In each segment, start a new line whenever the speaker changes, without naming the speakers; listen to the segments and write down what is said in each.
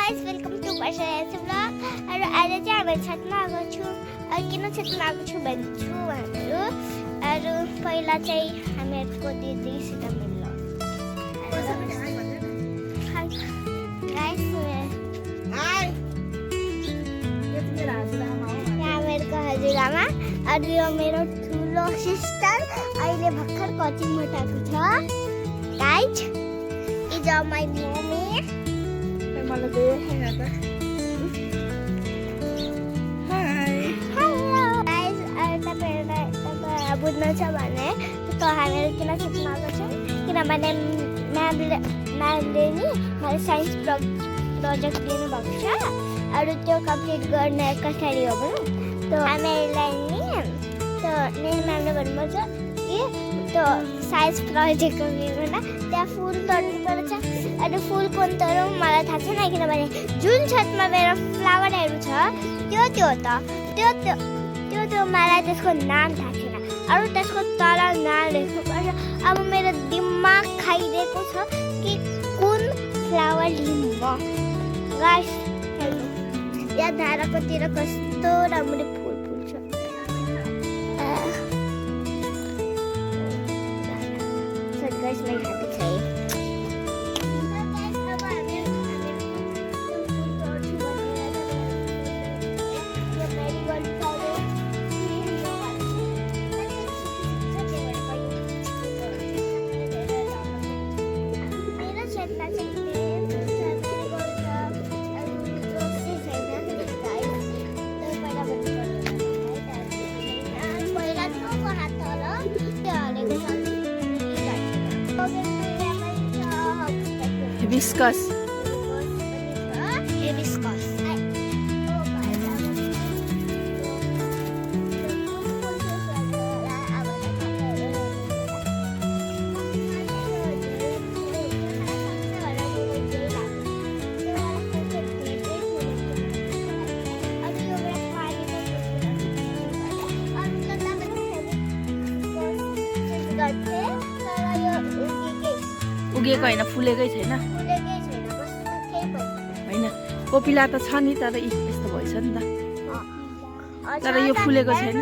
guys, welcome to Pasha vlog. Aru अहिले चाहिँ हामी छतमा आएको छु. किन छतमा आएको छु भन्छु हामीहरू. अरु पहिला चाहिँ हामीहरूको दिदीसित मिल्नु. Hi guys. हाय. यहाँ मेरो हजुरआमा अरु यो मेरो ठुलो सिस्टर अहिले भर्खर कोचिङ उठाएको छ. Guys, is my mummy.
मलाई दे हेर्दा हाय
हेलो गाइस. तपाईहरुलाई बुझ्न छ भने त हामीहरू किन सिक्न आएको छौँ किनभने म्यामले नि मलाई साइन्स प्रोजेक्ट दिनुभएको छ. अरू त्यो कम्प्लिट गर्ने कसरी हो भने त हामीहरूलाई नि म्यामले भन्नुभएको छ कि त्यो साइन्स प्रोजेक्ट गर्नु त्यहाँ फुल तोड्नुपर्छ. अनि फुल कुन तोडौँ मलाई थाहा छैन किनभने जुन छतमा मेरो फ्लावरहरू छ त्यो मलाई त्यसको नाम थाहा छैन. अरू त्यसको तल नाम लेख्नुपर्छ. अब मेरो दिमाग खाइदिएको छ कि कुन फ्लावर लिऊँ म. गाइस यहाँ धाराकोतिर कस्तो राम्रो फुल फुल्छ. गाइस मैं खाती चाहिए.
Hibiscus.
Hibiscus.
उगेको हैन, फुलेकै छैन. हैन, कोपिला त छ नि तर यस्तो भएछ नि त. तर यो फुलेको छैन.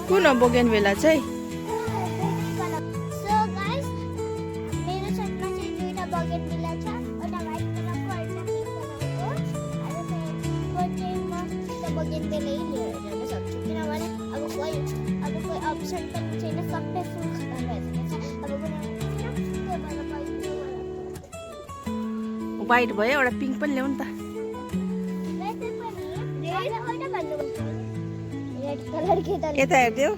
कुन हो बोगेनभिला चाहिँ?
So guys, मेरो छतमा चाहिँ दुईटा बोगेनभिला छ. एउटा व्हाइट कलरको एउटा पिंक कलरको. अनि चाहिँ म त्यो बोगेनभिलै लिएर जान सक्छु किनभने अब कोही अप्सन पनि छैन. सबै फुल खतम भइसकेको छ. अब
व्हाइट भयो, एउटा पिंक पनि ल्याउनु त. यता हेर्दियो.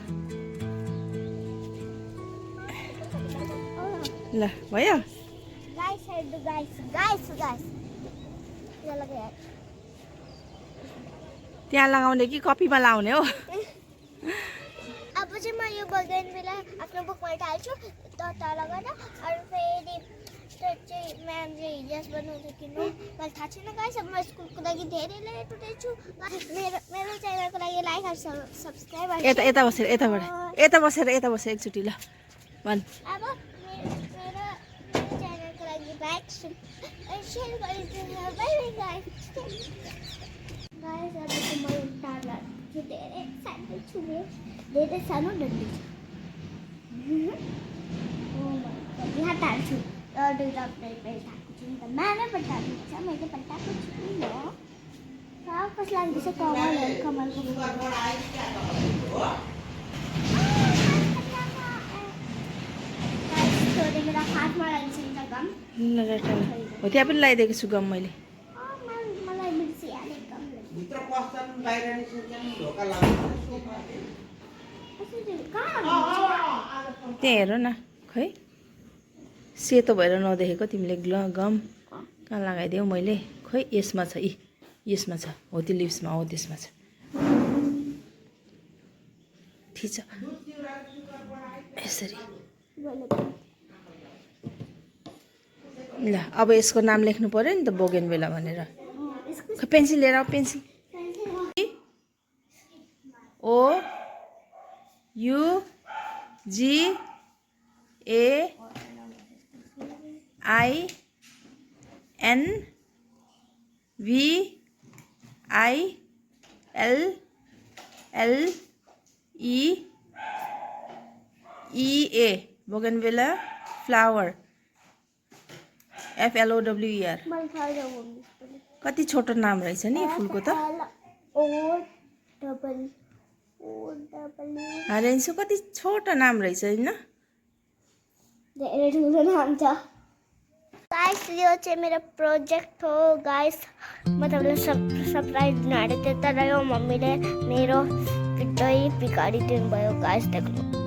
ल भयो. त्यहाँ लगाउने कि कपीमा लाउने हो?
अब चाहिँ म यो बोगेनभिला आफ्नो बुकमा हाल्छु तल गएर. अरू फेरि त्यो चाहिँ म्यामले हिजो बनाउँछ किन मलाई थाहा छैन. गाइस अब म स्कुलको लागि धेरै लेट उठेछु. मेरो च्यानलको लागि लाइक र सब्सक्राइब.
यता बसेर यता बसेर एकचोटि ल भन्.
अब मेरो च्यानलको लागि लाइक सेयर गरिदिनु. Bye bye guys. गाइस अब चाहिँ म टाढा छु. धेरै सानो छु. धेरै सानो डन्डी छ. यहाँ टाढ्छु. दुईवटा बेल्ट आएको छु नि त. म्यामै पल्टाएको छ. मैले पल्टाएको छु नि हो. कस्तो लाग्दैछ कमलको मेरो हातमा लाग्छ नि त गम.
हो त्यहाँ पनि लगाइदिएको छु गम मैले.
मलाई बिर्सिहालेँ गम.
त्यहाँ हेर न. खै सेतो भएर नदेखेको तिमीले गम कहाँ लगाइदियौ मैले. खै यसमा छ. यसमा छ. हो त्यो लिप्समा हो त्यसमा छ. ठिक छ. यसरी।
भनेको
ल अब यसको नाम लेख्नु पर्यो नि त बोगेनवेला भनेर।
यसको
खै पेन्सिल लिएर आऊ pencil. O U G A I N V I L L E E A bougainvillea flower FLOWER।
मलाई थाहा छ मम्मी।
कति छोटो नाम रहेछ नि फुलको त। हारेन्सु कति छोटो नाम रहेछ होइन।
धेरै ठुलो नाम छ। गाइस यो चाहिँ मेरो प्रोजेक्ट हो गाइस। म तपाईँलाई सरप्राइज दिनु आँटेको थिएँ तर यो मम्मीले मेरो पिक्चरै बिगारिदिनु भयो गाइस। देख्नु